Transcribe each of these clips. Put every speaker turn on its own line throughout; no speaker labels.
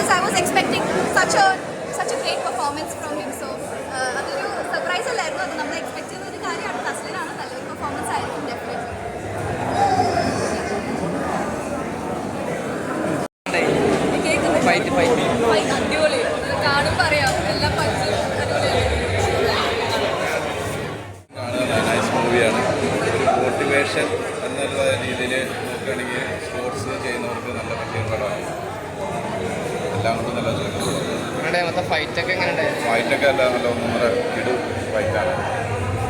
because I was expecting such a great performance from him. So അതൊരു surprise അല്ലായിരുന്നു. അത് നമ്മൾ എക്സ്പെക്ട് ചെയ്യുന്ന ഒരു കാര്യമാണ്. നസ്ലിനാണ് നല്ലൊരു പെർഫോമൻസ് ആയിരിക്കും ഡെഫിനറ്റ്ലി. അടിപൊളി കാണുമ്പോൾ അറിയാം എല്ലാം പറ്റും.
നൈസ് മൂവിയാണ്. ഒരു മോട്ടിവേഷൻ എന്നുള്ള രീതിയിൽ നോക്കുകയാണെങ്കിൽ സ്പോർട്സ് ചെയ്യുന്നവർക്ക് നല്ല പറ്റിയ പടമാണ്. എല്ലാം കൊണ്ടും നല്ല ഫൈറ്റൊക്കെ എല്ലാം നല്ല ഒന്നൊന്നര കിടു ഫൈറ്റാണ്.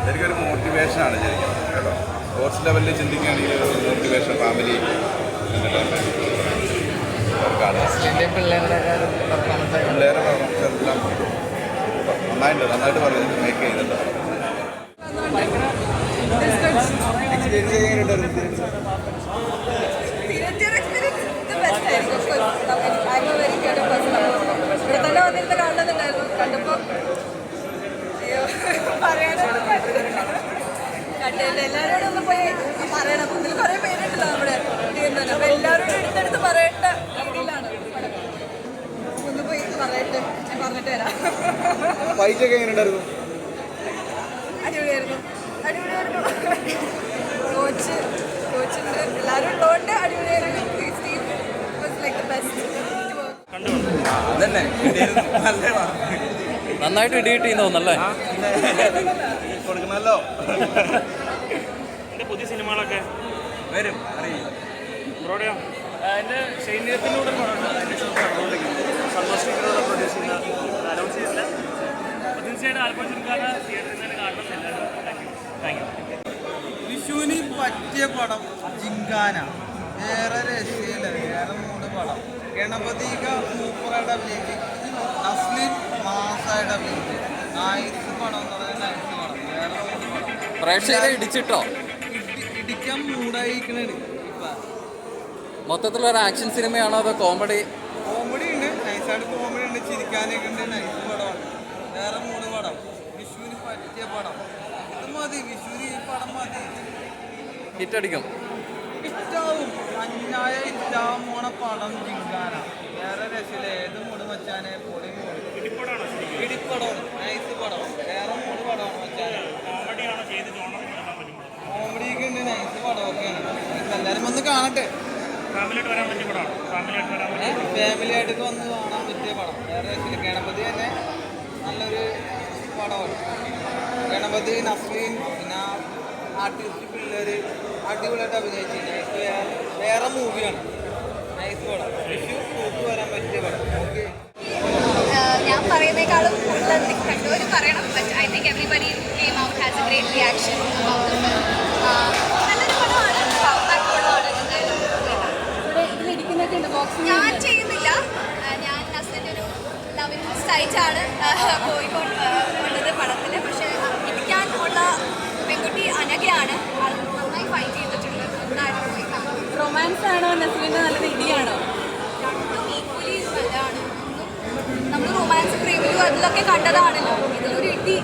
ശരിക്കൊരു മോട്ടിവേഷനാണ് ശരിക്കും കേട്ടോ. സ്പോർട്സ് ലെവലിൽ ചിന്തിക്കുകയാണെങ്കിൽ ഒരു മോട്ടിവേഷൻ ഫാമിലി പിള്ളേരുടെ പെർഫോമൻസ് എല്ലാം നന്നായിട്ട് പറയുന്നത് മേക്ക് ചെയ്തിട്ടുണ്ട്.
എല്ലാവരോടും ഒന്ന് പോയി പറയണം. ഇതിൽ കുറേ പേരുണ്ടല്ലോ നമ്മുടെ ചെയ്യുന്നത്. അപ്പോൾ എല്ലാവരോടും എടുത്തെടുത്ത് പറയേണ്ട രീതിയിലാണ്. ഒന്ന് പോയി പറയട്ടെ, ഞാൻ പറഞ്ഞിട്ട് വരാം. അടിപൊളിയായിരുന്നു. കോച്ചുണ്ട്, എല്ലാവരും ഉള്ളതുകൊണ്ട് അടിപൊളിയായിരുന്നു.
നന്നായിട്ട് ഇടി കിട്ടി തോന്നല്ലേ
കൊടുക്കണല്ലോ.
എൻ്റെ പുതിയ സിനിമകളൊക്കെ
വരും അറിയില്ല.
ബ്രോഡയോ എൻ്റെ ഷൈനിയത്തിലൂടെ സന്തോഷ് പ്രൊഡ്യൂസ് ചെയ്യുന്ന അനൗൺസ് ചെയ്തില്ല. അപ്പോൾ തീർച്ചയായിട്ടും ആൽബം സിനിമ തിയേറ്ററിൽ തന്നെ കാണണം. എല്ലാവരും താങ്ക് യു.
വിഷുവിന് പറ്റിയ പടം ജിങ്കാന, വേറെ രക്ഷയില്ല, വേറെ 3 പടം. ഗണപതിക സൂപ്പറായിട്ട് അഭിനയിച്ച്, നസ്ലിൻ മാസായിട്ട് അഭിനയിച്ച്, നൈസ് പടം എന്ന് പറഞ്ഞാൽ നൈസ് പടം. വേറെ 3 പടം
പ്രേക്ഷകരെ ഇടിച്ചിട്ടോ?
ഇടിക്കാൻ മൂടായിരിക്കണ ഇപ്പം.
മൊത്തത്തിലൊരു ആക്ഷൻ സിനിമയാണോ അതോ കോമഡി?
കോമഡി ഉണ്ട്, നൈസായിട്ട് കോമഡി ഉണ്ട്, ചിരിക്കാനൊക്കെ ഉണ്ട്. നൈസ് പടമാണ്. വേറെ 3 പടം. വിഷുവിന് പറ്റിയ പടം ഇത് മതി. വിഷുവിന് ഈ പടം മതി.
ഹിറ്റടിക്കും,
ഹിറ്റാവും. അന്യായ ഹിറ്റാവും പോണ പടം ജിങ്കാന. വേറെ രക്ഷയില്ല. ഏത് മൂട് മച്ചാനെ പൊളി മൂട്. ഇടിപ്പടമാണ്, നൈസ് പടം. വേറെ 3 പടമാണ് മച്ചാനെ. കോമഡിയൊക്കെ ഉണ്ട്, നൈസ് പടമൊക്കെയാണ്. എല്ലാവരും വന്ന് കാണട്ടെ. ഫാമിലിയായിട്ടൊക്കെ വന്ന് കാണാൻ പറ്റിയ പടം. വേറെ രക്ഷയില്ല. ഗണപതി തന്നെ നല്ലൊരു പടമാണ്. ഗണപതി, നസ്ലീൻ, പിന്നെ ആർട്ടിസ്റ്റ് പിള്ളേർ അടിപൊളിയായിട്ട് അഭിനയിച്ചു. നൈസ്. വേറെ മൂവിയാണ്. നൈസ് പടം. വിഷു കൂട്ട് വരാൻ പറ്റിയ പടം. ഓക്കെ.
ഞാൻ പറയുന്നേക്കാളും കൂടുതൽ കണ്ടവർ പറയണം. But I think everybody came out has A great reaction. നല്ലൊരു പടമാണ്. ഞാൻ ചെയ്യുന്നില്ല. ഞാൻ ഹസ്ബൻഡ് ഒരു ലവിങ് സ്റ്റൈറ്റാണ് പോയിക്കൊണ്ടത് പടത്തിൽ. പക്ഷേ ഇരിക്കാൻ ഉള്ള പെൺകുട്ടി അനഘയാണ്. നന്നായി ഫൈറ്റ് ചെയ്തിട്ടുണ്ട്. നന്നായിട്ട് പോയി കാണാം.
റൊമാൻസ് ആണോ നസ്ലിൻ്റെ നല്ലൊരു ഇടിയാണോ?
രണ്ടും ഈക്വലി നല്ലതാണ്. നമ്മൾ റൊമാൻസ് പ്രീമിയും അതിലൊക്കെ കണ്ടതാണല്ലോ. ഇതിലൊരു ഇടി,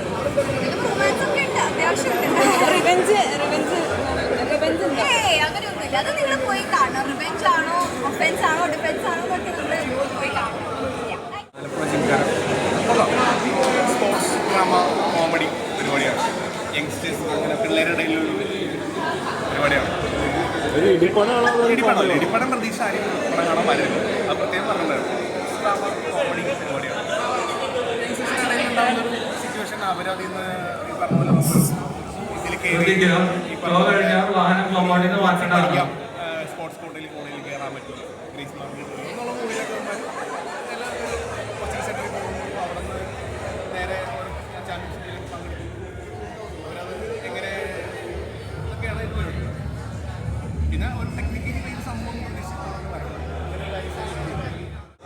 ഇതിലും റൊമാൻസ് ഒക്കെ ഉണ്ട്, അത്യാവശ്യം ഉണ്ട്.
റിവെഞ്ച്
അങ്ങനെയൊന്നുമില്ല. അത് നിങ്ങൾ പോയി കാണണം. റിവെഞ്ച് ആണോ, ഒഫൻസ് ആണോ, ഡിഫെൻസ് ആണോ എന്നൊക്കെ നമ്മൾ പോയി കാണണം.
സ്പോർട്സ് ഡ്രാമ കോമഡി പരിപാടിയാണ്. യങ്സ്റ്റേഴ്സ് അങ്ങനെ പിള്ളേരുടെ ഇടയിലൊരു പരിപാടിയാണ്. ഇടിപ്പടം പ്രതീക്ഷ ആരും പടം കാണാൻ വരുന്നു. അത് പ്രത്യേകം പറഞ്ഞിട്ടുണ്ടായിരുന്നു. ഡ്രാമ കോമഡി പരിപാടിയാണ്. യങ്സ്റ്റേഴ്സിൻ്റെ ഇടയിൽ ഉണ്ടാകുന്നൊരു സിറ്റുവേഷൻ അവരതിൽ നിന്ന് ഈ പറഞ്ഞ ഇതിൽ കയറി സ്പോർട്സ് കോട്ടയിൽ കോളേജിൽ കയറാൻ പറ്റും. ഗ്രീസ് മാർക്കറ്റ് എന്നുള്ള മൂവിയിലൊക്കെ കോച്ചിങ് സെൻ്ററിൽ പോകുന്നു. അവിടെ നിന്ന് നേരെ ചാമ്പ്യൻഷിപ്പിൽ പങ്കെടുക്കുന്നു. അവരത് എങ്ങനെ ഇതൊക്കെയാണ് ഇത് വരുന്നത്. പിന്നെ ഒരു ടെക്നിക്കലി സംഭവം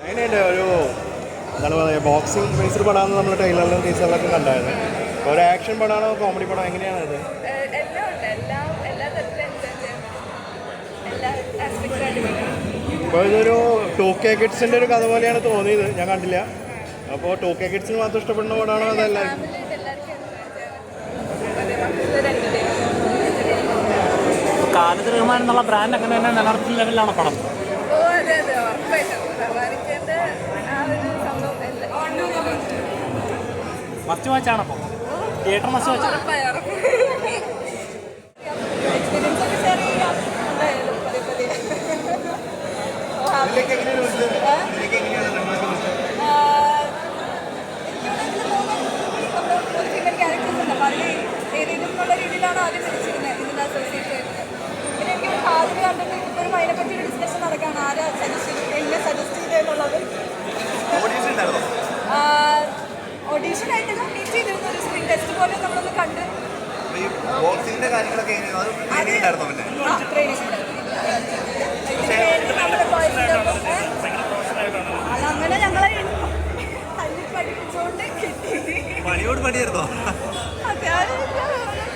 അങ്ങനെയുണ്ട്. ഒരു എന്താണ് പറയുക, ബോക്സിംഗ് ബേസ്ഡ് പടമാണെന്ന് നമ്മൾ ട്രെയിലറിലും ടീച്ചറിലൊക്കെ കണ്ടായിരുന്നു. ഒരു ആക്ഷൻ പടമാണോ കോമഡി പടം എങ്ങനെയാണ് അത്? അപ്പോൾ ഇതൊരു 2K കിഡ്സിൻ്റെ ഒരു കഥ പോലെയാണ് തോന്നിയത്. ഞാൻ കണ്ടില്ല. അപ്പോൾ 2K കിഡ്സിന് മാത്രം ഇഷ്ടപ്പെടുന്ന പടമാണോ അതല്ല?
ഖാലിദ് റഹ്മാൻ എന്നുള്ള ബ്രാൻഡ് അങ്ങനെ തന്നെ നിലനിർത്തുന്ന ലെവലിലാണ് പടം.
അതെ ഉറപ്പായിട്ടും.
മസ്റ്റ് വാച്ചാണ് അപ്പോൾ തിയേറ്റർ മസ്റ്റ് വാച്ച്
എക്സ്പീരിയൻസ് ഒക്കെ ഷെയർ ചെയ്യാം എന്തായാലും പതിയെ പതിയെ.
ഇതിലേക്ക് എങ്ങനെയാണ് വിളിച്ചത്? ഇതിലേക്ക് എങ്ങനെയാണ് നമ്മളൊക്കെ വിളിച്ചത്?
ഒരു ഫീമെയിൽ ക്യാരക്ടേഴ്സ് ഉണ്ട് അപ്പോൾ അതിൽ ഏതെങ്കിലും എന്നുള്ള രീതിയിലാണ് ആദ്യം വിളിച്ചിരുന്നത് ഇതിൻ്റെ അസോസിയേറ്റ് ആയിട്ട്. പിന്നെ എനിക്ക് ആദ്യം കണ്ടിട്ട് ഇപ്പോഴും അതിനെപ്പറ്റി ഒരു ഡിസ്കഷൻ നടക്കുകയാണ് ആരാ എന്നെ സജസ്റ്റ് ചെയ്തെന്നുള്ളത്.
ഓഡിയൻസ് ഉണ്ടായിരുന്നോ?
ഓഡീഷനായിട്ട് മീറ്റ് ചെയ്തിരുന്ന ഒരു സ്ക്രീൻ ടെസ്റ്റ് പോലെ നമ്മളൊന്ന് കണ്ട്
അപ്പോൾ ഈ ബോക്സിങ്ങിൻ്റെ കാര്യങ്ങളൊക്കെ എങ്ങനെയാണ്? അത് ട്രെയിനിങ് ഉണ്ടായിരുന്നോ പിന്നെ?
ട്രെയിനിങ് നമ്മുടെ ബോയ്സിൻ്റെ അതങ്ങനെ ഞങ്ങളെ തല്ലി പഠിപ്പിച്ചുകൊണ്ട് കിട്ടി.
പണിയോട് പണിയായിരുന്നോ?
അത്യാവശ്യം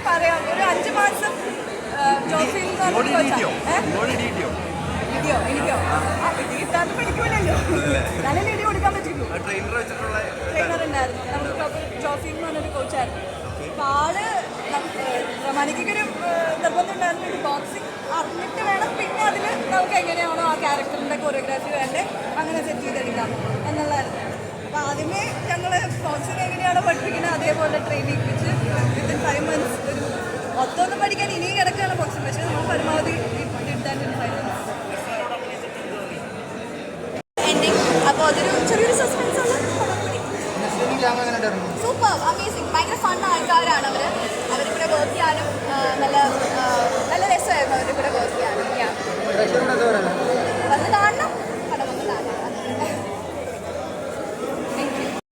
പറയാം ഒരു 5 മാസം ജോഫിൽ
ഇങ്ങോട്ട് ഇടിയിട്ടോ?
ഇടിയോ എനിക്കോ ഇടി കിട്ടാതെ പഠിക്കൂലല്ലോ. ഞാനെന്നെ ഇടി കൊടുക്കാൻ പറ്റുള്ളൂ.
ട്രെയിനർ വെച്ചിട്ടുള്ള
ട്രെയിനർ ഉണ്ടായിരുന്നു നമുക്ക് പ്രോപ്പർ ജോഫി എന്ന് പറഞ്ഞൊരു കോച്ചായിരുന്നു. അപ്പോൾ ആള് റമാനിക്കൊരു നിർബന്ധം ഉണ്ടായിരുന്നു ഒരു ബോക്സിങ് അറിഞ്ഞിട്ട് വേണം പിന്നെ അതിൽ നമുക്ക് എങ്ങനെയാണോ ആ ക്യാരക്ടറിൻ്റെ കൊറിയോഗ്രാഫി വേണ്ടേ അങ്ങനെ സെറ്റ് ചെയ്തെടുക്കാം എന്നുള്ളതായിരുന്നു. അപ്പോൾ ആദ്യമേ ഞങ്ങൾ ബോക്സിങ് എങ്ങനെയാണോ പഠിപ്പിക്കുന്നത് അതേപോലെ ട്രെയിനിങ് വെച്ച് വിത്തിൻ 5 months ഒരു മൊത്തമൊന്നും പഠിക്കാൻ ഇനിയും കിടക്കുകയാണ് ബോക്സിങ്. പക്ഷേ നമ്മൾ പരമാവധി ഇട്ടാൻ 5 months എൻഡിങ്. അപ്പോൾ അതൊരു ചെറിയൊരു സസ്പെൻസ് ഉള്ള സൂപ്പർ അമേസിങ് ഭയങ്കര ഫൺ ആൾക്കാരാണ് അവരിവിടെ വർക്ക് ചെയ്യാനും